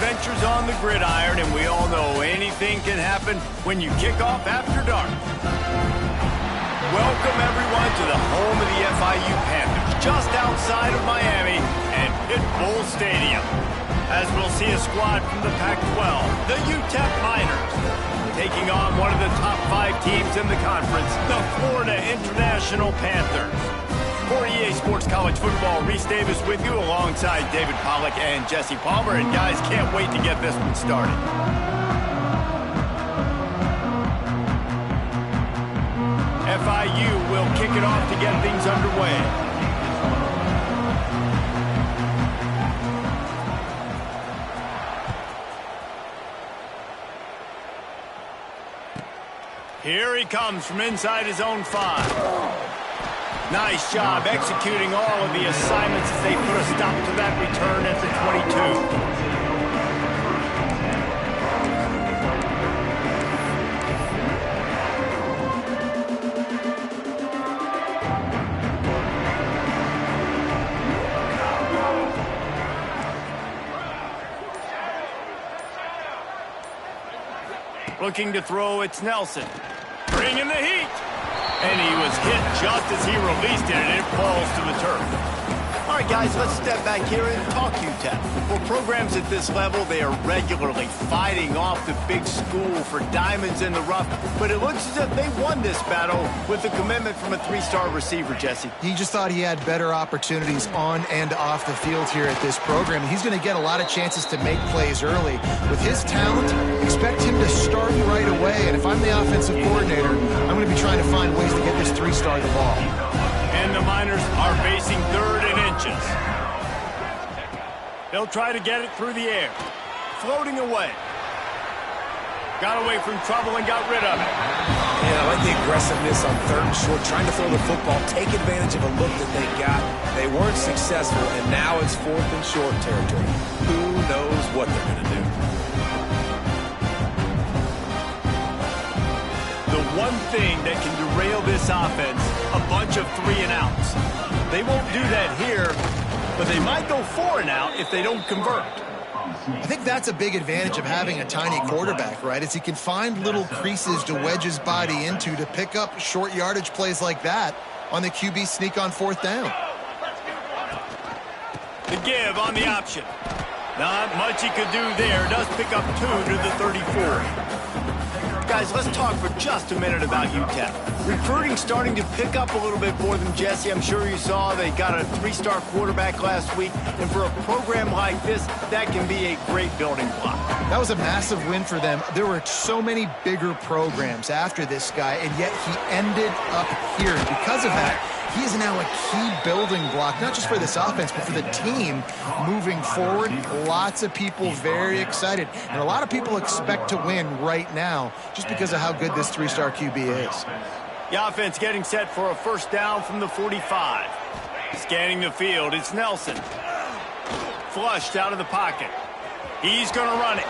adventures on the gridiron, and we all know anything can happen when you kick off after dark. Welcome, everyone, to the home of the FIU Panthers, just outside of Miami and Pitbull Stadium. As we'll see a squad from the Pac-12, the UTEP Miners, taking on one of the top 5 teams in the conference, the Florida International Panthers. For EA Sports College Football, Reese Davis with you alongside David Pollack and Jesse Palmer. And guys, can't wait to get this one started. FIU will kick it off to get things underway. Here he comes from inside his own 5. Nice job executing all of the assignments as they put a stop to that return at the 22. Looking to throw, it's Nelson. Bringing the heat. And he was hit just as he released it, and it falls to the turf. All right, guys, let's step back here and talk UTEP. For programs at this level, they are regularly fighting off the big school for diamonds in the rough, but it looks as if they won this battle with the commitment from a 3-star receiver, Jesse. He just thought he had better opportunities on and off the field here at this program. He's going to get a lot of chances to make plays early. With his talent, expect him to start right away, and if I'm the offensive coordinator, I'm going to be trying to find ways to get this 3-star the ball. And the Miners are facing 3rd and inches. They'll try to get it through the air. Floating away. Got away from trouble and got rid of it. Yeah, I like the aggressiveness on 3rd and short, trying to throw the football, take advantage of a look that they got. They weren't successful, and now it's 4th and short territory. Who knows what they're going to do? The one thing that can derail this offense, a bunch of 3-and-outs. They won't do that here, but they might go 4-and-out if they don't convert. I think that's a big advantage of having a tiny quarterback, right? Is he can find little creases to wedge his body into to pick up short yardage plays like that on the QB sneak on 4th down. The give on the option. Not much he could do there. Does pick up 2 to the 34. Guys, let's talk for just a minute about UTEP. Recruiting starting to pick up a little bit for them, Jesse. I'm sure you saw they got a 3-star quarterback last week. And for a program like this, that can be a great building block. That was a massive win for them. There were so many bigger programs after this guy, and yet he ended up here. And because of that, he is now a key building block, not just for this offense, but for the team moving forward. Lots of people very excited. And a lot of people expect to win right now just because of how good this 3-star QB is. The offense getting set for a 1st down from the 45. Scanning the field, it's Nelson. Flushed out of the pocket. He's going to run it.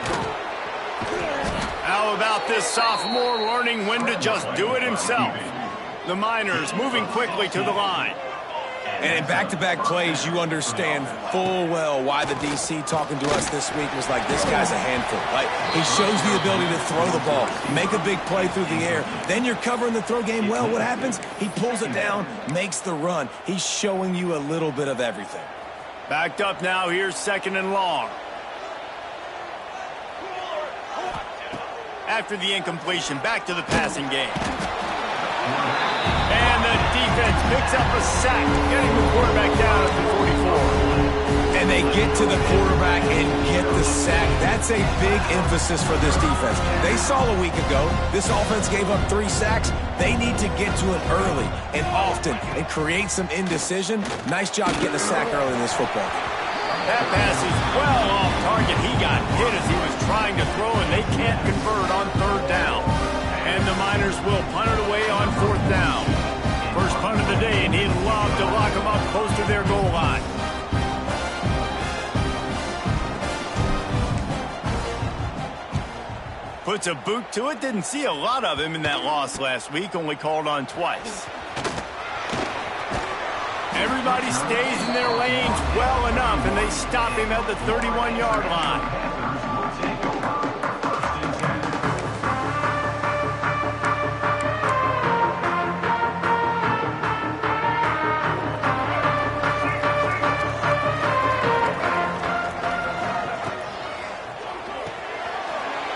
How about this sophomore learning when to just do it himself? The Miners moving quickly to the line. And in back-to-back plays, you understand full well why the DC talking to us this week was like, this guy's a handful. Like, he shows the ability to throw the ball, make a big play through the air. Then you're covering the throw game well. What happens? He pulls it down, makes the run. He's showing you a little bit of everything. Backed up now. Here's 2nd and long. After the incompletion, back to the passing game. And the defense picks up a sack, getting the quarterback down at the 44. And they get to the quarterback and get the sack. That's a big emphasis for this defense. They saw a week ago, this offense gave up 3 sacks. They need to get to it early and often and create some indecision. Nice job getting a sack early in this football game. That pass is well off target. He got hit as he was trying to throw, and they can't convert on 3rd down. And the Miners will punt it away on 4th down. First punt of the day, and he'd love to lock them up close to their goal line. Puts a boot to it. Didn't see a lot of him in that loss last week. Only called on twice. Everybody stays in their lanes well enough, and they stop him at the 31-yard line.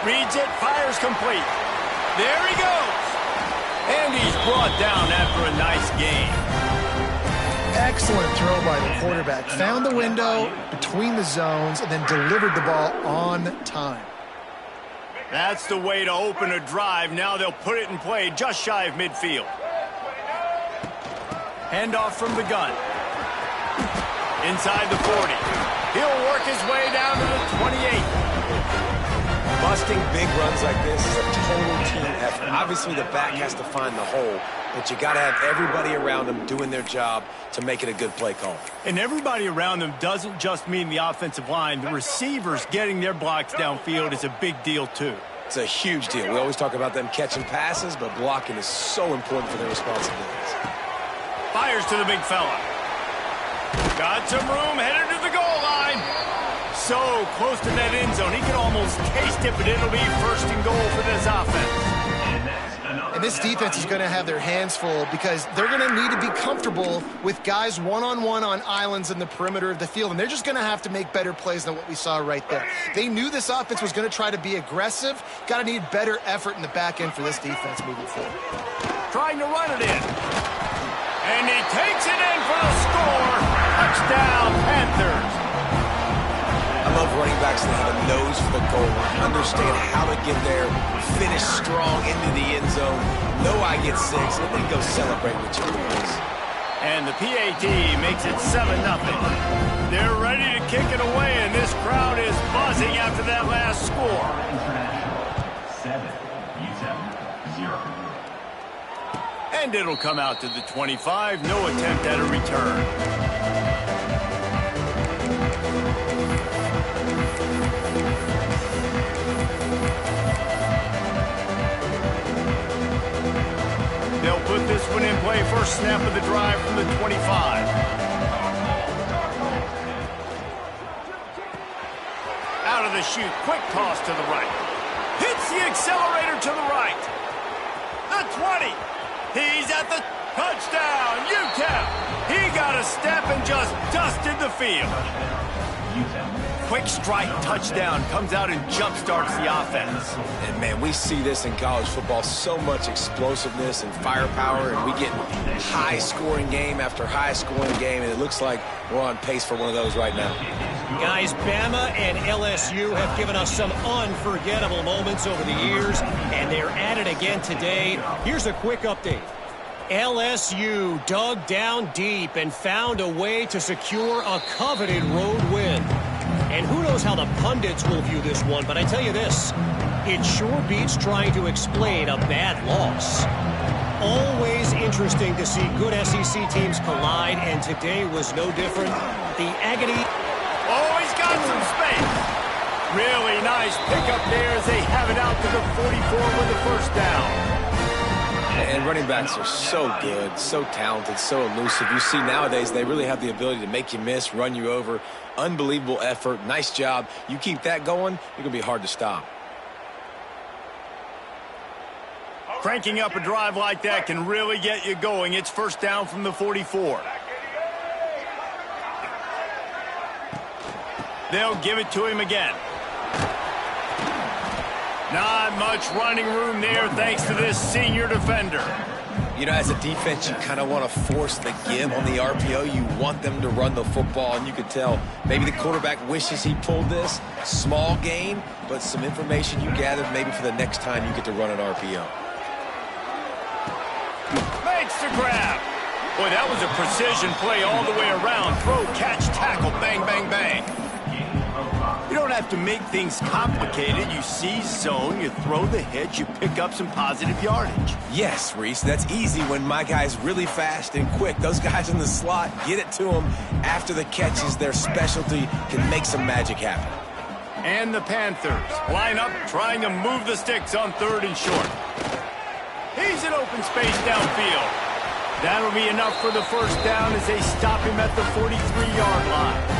Reads it, fires complete. There he goes. And he's brought down after a nice game. Excellent throw by the quarterback. Found the window between the zones and then delivered the ball on time. That's the way to open a drive. Now they'll put it in play just shy of midfield. Handoff from the gun. Inside the 40. He'll work his way down to the 28. Busting big runs like this is a total team effort. Obviously, the back has to find the hole, but you got to have everybody around them doing their job to make it a good play call. And everybody around them doesn't just mean the offensive line. The receivers getting their blocks downfield is a big deal, too. It's a huge deal. We always talk about them catching passes, but blocking is so important for their responsibilities. Fires to the big fella. Got some room, headed to the goal line. So close to that end zone, he can almost taste it, but it'll be first and goal for this offense. And this defense is going to have their hands full because they're going to need to be comfortable with guys one-on-one on islands in the perimeter of the field, and they're just going to have to make better plays than what we saw right there. They knew this offense was going to try to be aggressive. Got to need better effort in the back end for this defense moving forward. Trying to run it in. And he takes it in for the score. Touchdown, Panthers. I love running backs that have a nose for the goal line, understand how to get there, finish strong into the end zone, know I get 6, and then go celebrate with your boys. And the PAT makes it 7-0. They're ready to kick it away, and this crowd is buzzing after that last score. 7, U7, 0. And it'll come out to the 25. No attempt at a return. They'll put this one in play. First snap of the drive from the 25. Out of the chute. Quick toss to the right. Hits the accelerator to the right. The 20. He's at the touchdown. UTEP. He got a step and just dusted the field. Quick strike touchdown comes out and jump starts the offense. And man, we see this in college football, so much explosiveness and firepower, and we get high scoring game after high scoring game, and it looks like we're on pace for one of those right now. Guys, Bama and LSU have given us some unforgettable moments over the years, and they're at it again today. Here's a quick update. LSU dug down deep and found a way to secure a coveted road win. And who knows how the pundits will view this one, but I tell you this, it sure beats trying to explain a bad loss. Always interesting to see good SEC teams collide, and today was no different. The agony... Oh, he's got some space. Really nice pickup there as they have it out to the 44 with the first down. And running backs are so good, so talented, so elusive. You see nowadays they really have the ability to make you miss, run you over. Unbelievable effort. Nice job. You keep that going, you're going to be hard to stop. Cranking up a drive like that can really get you going. It's first down from the 44. They'll give it to him again. Not much running room there thanks to this senior defender. You know, as a defense, you kind of want to force the give on the RPO. You want them to run the football, and you can tell maybe the quarterback wishes he pulled this. Small gain, but some information you gathered maybe for the next time you get to run an RPO. Makes the grab. Boy, that was a precision play all the way around. Throw, catch, tackle, bang, bang, bang. You don't have to make things complicated. You see zone, you throw the hit, you pick up some positive yardage. Yes, Reese, that's easy when my guy's really fast and quick. Those guys in the slot, get it to them after the catch is their specialty, can make some magic happen. And the Panthers line up trying to move the sticks on 3rd and short. He's in open space downfield. That'll be enough for the first down as they stop him at the 43-yard line.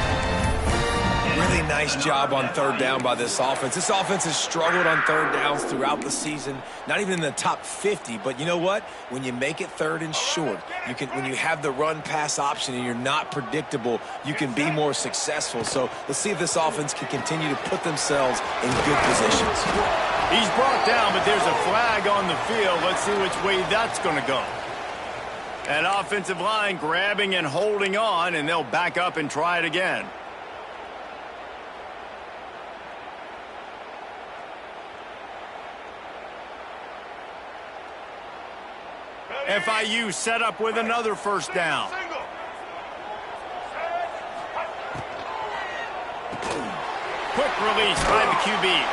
Really nice job on third down by this offense. This offense has struggled on third downs throughout the season. Not even in the top 50, but you know what? When you make it third and short, when you have the run-pass option and you're not predictable, you can be more successful. So let's see if this offense can continue to put themselves in good positions. He's brought down, but there's a flag on the field. Let's see which way that's going to go. That offensive line grabbing and holding on, and they'll back up and try it again. FIU set up with another first down. Quick release by the QB.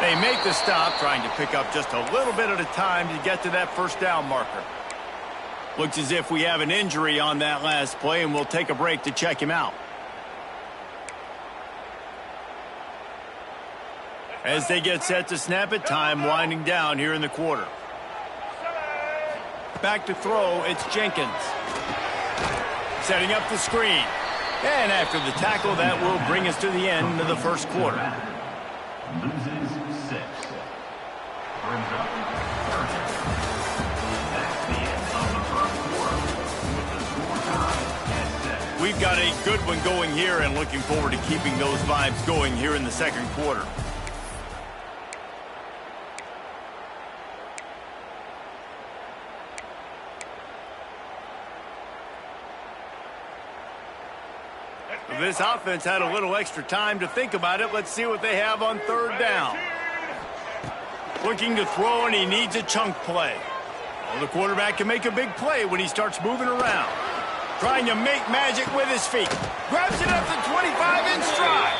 They make the stop, trying to pick up just a little bit at a time to get to that first down marker. Looks as if we have an injury on that last play, and we'll take a break to check him out. As they get set to snap it, time winding down here in the quarter. Back to throw, it's Jenkins. Setting up the screen. And after the tackle, that will bring us to the end of the first quarter. Loses 6. Brings up third. That's the end of the first quarter. With the score tied at 6. We've got a good one going here, and looking forward to keeping those vibes going here in the second quarter. This offense had a little extra time to think about it. Let's see what they have on third down. Looking to throw, and he needs a chunk play. Well, the quarterback can make a big play when he starts moving around. Trying to make magic with his feet. Grabs it up to 25 in stride.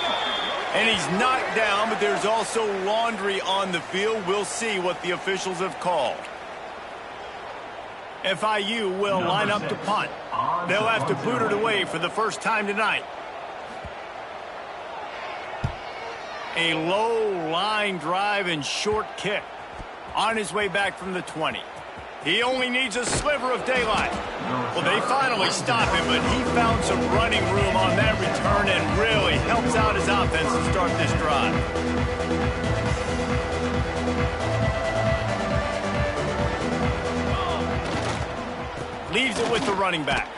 And he's knocked down, but there's also laundry on the field. We'll see what the officials have called. FIU will line up to punt. They'll have to boot it away for the first time tonight. A low line drive and short kick. On his way back from the 20. He only needs a sliver of daylight. Well, they finally stop him, but he found some running room on that return and really helps out his offense to start this drive. Leaves it with the running back.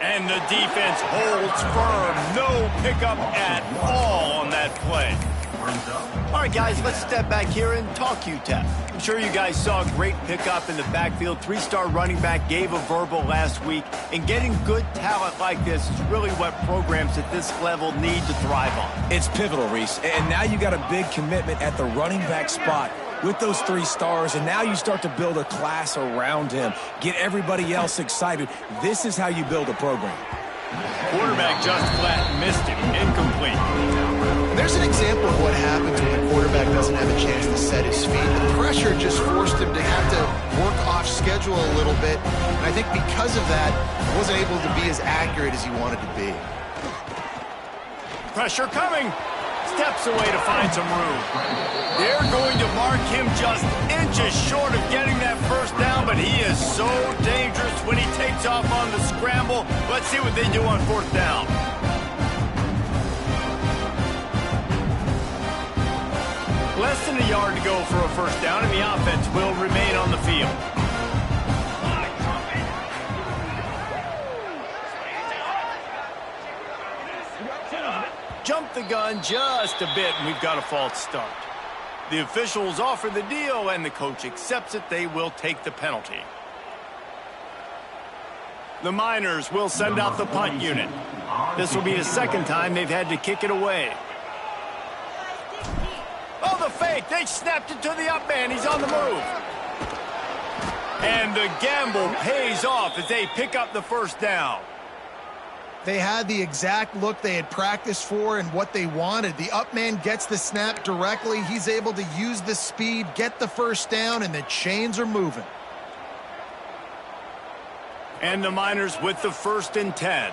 And the defense holds firm. No pickup at all on that play. All right, guys, let's step back here and talk UTEP. I'm sure you guys saw a great pickup in the backfield. 3-star running back gave a verbal last week. And getting good talent like this is really what programs at this level need to thrive on. It's pivotal, Reese. And now you got a big commitment at the running back spot with those 3 stars, and now you start to build a class around him. Get everybody else excited. This is how you build a program. Quarterback just flat missed him. Incomplete. There's an example of what happens when the quarterback doesn't have a chance to set his feet. The pressure just forced him to have to work off schedule a little bit. And I think because of that, he wasn't able to be as accurate as he wanted to be. Pressure coming. Steps away to find some room. They're going to mark him just inches short of getting that first down, but he is so dangerous when he takes off on the scramble. Let's see what they do on fourth down. Less than a yard to go for a first down, and the offense will remain on the field. Jump the gun just a bit, and we've got a false start. The officials offer the deal, and the coach accepts it. They will take the penalty. The Miners will send out the punt unit. This will be the second time they've had to kick it away. Oh, the fake. They snapped it to the up man. He's on the move. And the gamble pays off as they pick up the first down. They had the exact look they had practiced for and what they wanted. The up man gets the snap directly. He's able to use the speed, get the first down, and the chains are moving. And the Miners with the 1st and 10.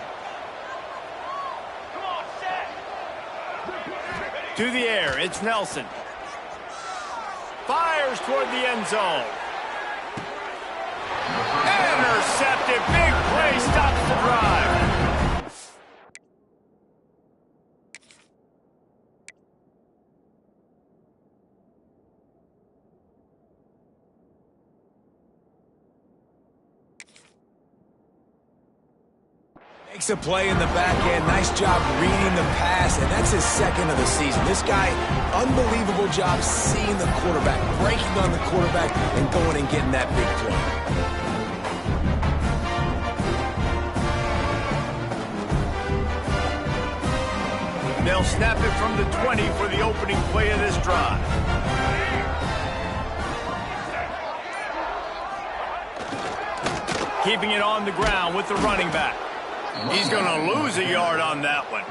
To the air, it's Nelson. Fires toward the end zone. Intercepted. Big play stops the drive. Makes a play in the back end. Nice job reading the pass, and that's his second of the season. This guy, unbelievable job seeing the quarterback, breaking on the quarterback, and going and getting that big play. They'll snap it from the 20 for the opening play of this drive. Keeping it on the ground with the running back. He's going to lose a yard on that one.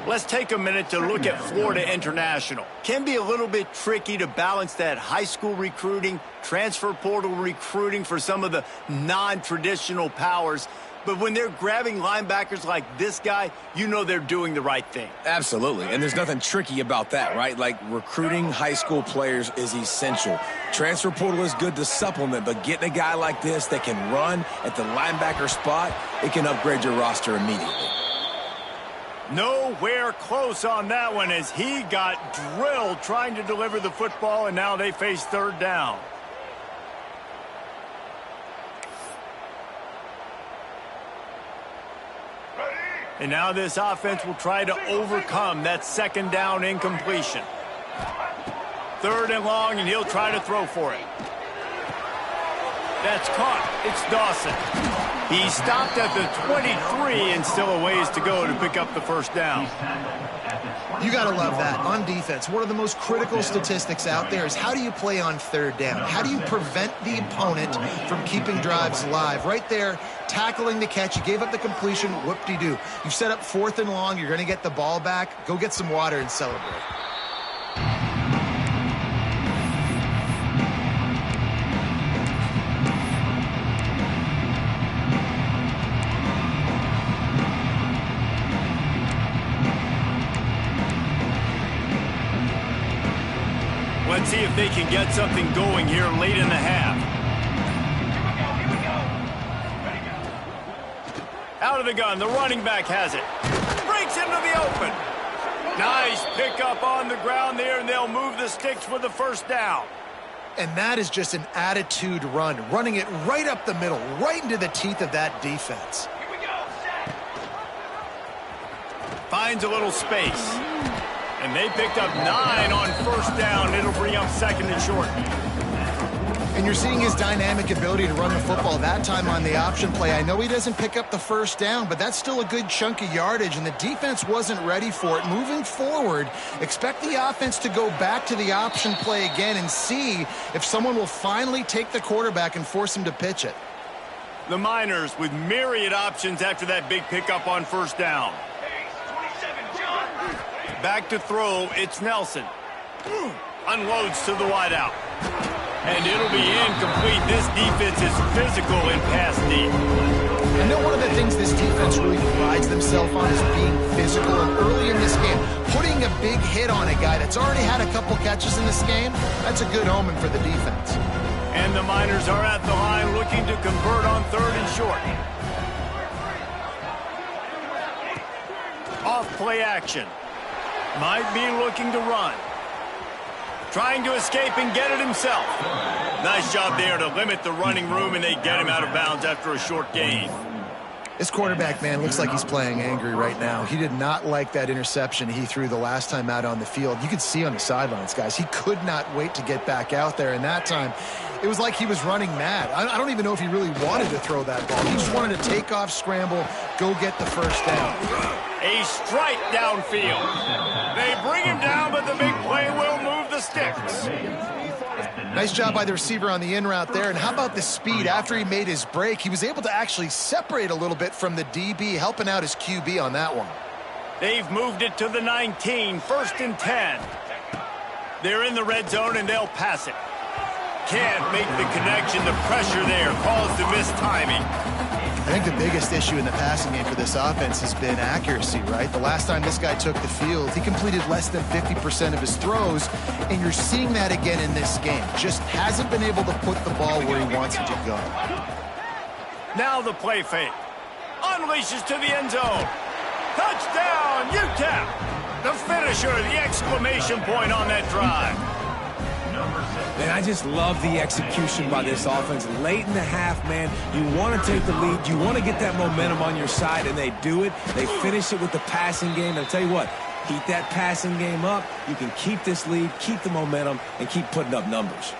Let's take a minute to look at Florida International. Can be a little bit tricky to balance that high school recruiting, transfer portal recruiting for some of the non-traditional powers. But when they're grabbing linebackers like this guy, you know they're doing the right thing. Absolutely, and there's nothing tricky about that, right? Like, recruiting high school players is essential. Transfer portal is good to supplement, but getting a guy like this that can run at the linebacker spot, it can upgrade your roster immediately. Nowhere close on that one as he got drilled trying to deliver the football, and now they face third down. And now this offense will try to overcome that second down incompletion. Third and long, and he'll try to throw for it. That's caught. It's Dawson. He stopped at the 23 and still a ways to go to pick up the first down. You got to love that. On defense, one of the most critical statistics out there is how do you play on third down? How do you prevent the opponent from keeping drives alive? Right there, tackling the catch. You gave up the completion. Whoop-de-doo. You've set up fourth and long. You're going to get the ball back. Go get some water and celebrate. Let's see if they can get something going here late in the half. Out of the gun, the running back has it. Breaks into the open. Nice pickup on the ground there, and they'll move the sticks for the first down. And that is just an attitude run, running it right up the middle, right into the teeth of that defense. Finds a little space. And they picked up 9 on first down. It'll bring up second and short. And you're seeing his dynamic ability to run the football that time on the option play. I know he doesn't pick up the first down, but that's still a good chunk of yardage, and the defense wasn't ready for it. Moving forward, expect the offense to go back to the option play again and see if someone will finally take the quarterback and force him to pitch it. The Miners with myriad options after that big pickup on first down. Back to throw, it's Nelson. Unloads to the wideout. And it'll be incomplete. This defense is physical in pass deep. I know one of the things this defense really prides themselves on is being physical. And early in this game, putting a big hit on a guy that's already had a couple catches in this game, that's a good omen for the defense. And the Miners are at the line looking to convert on third and short. Off play action. Might be looking to run. Trying to escape and get it himself. Nice job there to limit the running room, and they get him out of bounds after a short gain. This quarterback, man, looks like he's playing angry right now. He did not like that interception he threw the last time out on the field. You could see on the sidelines, guys, he could not wait to get back out there. And that time, it was like he was running mad. I don't even know if he really wanted to throw that ball. He just wanted to take off, scramble, go get the first down. A strike downfield. They bring him down, but the big play will move the sticks. Nice job by the receiver on the in route there. And how about the speed? After he made his break, he was able to actually separate a little bit from the DB, helping out his QB on that one. They've moved it to the 19, first and 10. They're in the red zone, and they'll pass it. Can't make the connection. The pressure there caused the missed timing. I think the biggest issue in the passing game for this offense has been accuracy, right? The last time this guy took the field, he completed less than 50% of his throws, and you're seeing that again in this game. Just hasn't been able to put the ball where he wants it to go. Now the play fake. Unleashes to the end zone. Touchdown, UTEP! The finisher, the exclamation point on that drive. Man, I just love the execution by this offense. Late in the half, man, you want to take the lead. You want to get that momentum on your side, and they do it. They finish it with the passing game. I'll tell you what, keep that passing game up. You can keep this lead, keep the momentum, and keep putting up numbers.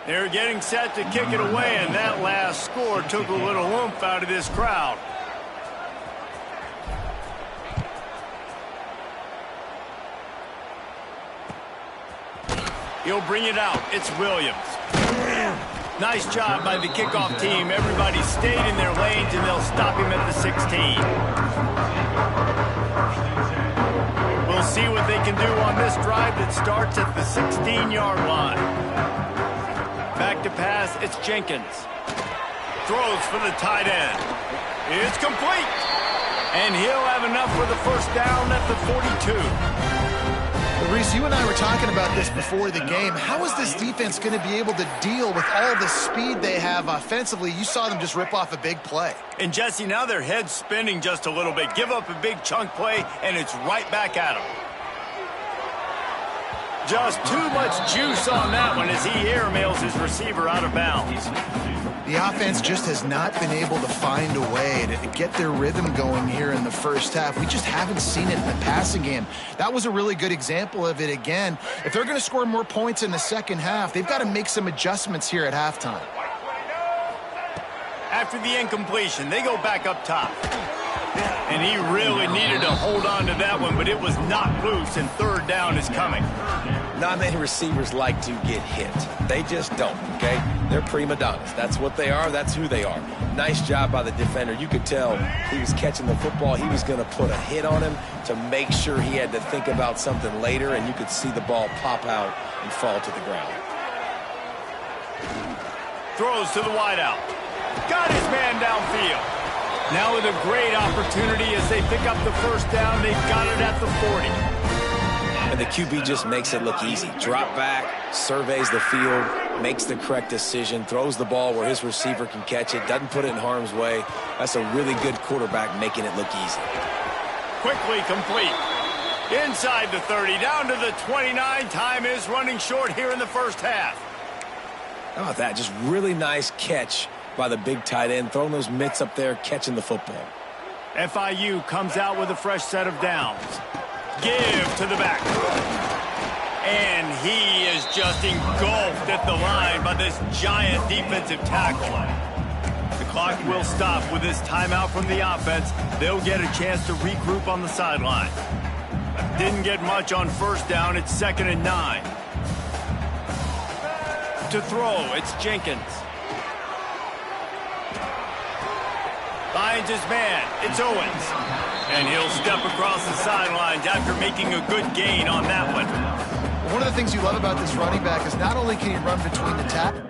They're getting set to kick it away, and that last score took a little oomph out of this crowd. He'll bring it out. It's Williams. Nice job by the kickoff team. Everybody stayed in their lanes, and they'll stop him at the 16. We'll see what they can do on this drive that starts at the 16-yard line. Back to pass, it's Jenkins. Throws for the tight end. It's complete. And he'll have enough for the first down at the 42. Well, Reese, you and I were talking about this before the game. How is this defense going to be able to deal with all the speed they have offensively? You saw them just rip off a big play. And, Jesse, now their head's spinning just a little bit. Give up a big chunk play, and it's right back at them. Just too much juice on that one as he airmails his receiver out of bounds. The offense just has not been able to find a way to get their rhythm going here in the first half. We just haven't seen it in the passing game. That was a really good example of it again. If they're going to score more points in the second half, they've got to make some adjustments here at halftime. After the incompletion, they go back up top. And he really needed to hold on to that one, but it was knocked loose, and third down is coming. Not many receivers like to get hit. They just don't, okay? They're prima donnas. That's what they are. That's who they are. Nice job by the defender. You could tell he was catching the football. He was going to put a hit on him to make sure he had to think about something later, and you could see the ball pop out and fall to the ground. Throws to the wideout. Got his man downfield. Now with a great opportunity as they pick up the first down. They've got it at the 40. And the QB just makes it look easy. Drop back, surveys the field, makes the correct decision, throws the ball where his receiver can catch it, doesn't put it in harm's way. That's a really good quarterback making it look easy. Quickly complete. Inside the 30, down to the 29. Time is running short here in the first half. How about that? Just really nice catch by the big tight end, throwing those mitts up there, catching the football. FIU comes out with a fresh set of downs. Give to the back. And he is just engulfed at the line by this giant defensive tackle. The clock will stop with this timeout from the offense. They'll get a chance to regroup on the sideline. Didn't get much on first down. It's 2nd and 9. To throw, it's Jenkins. Finds his man. It's Owens. And he'll step across the sidelines after making a good gain on that one. One of the things you love about this running back is not only can he run between the tackles,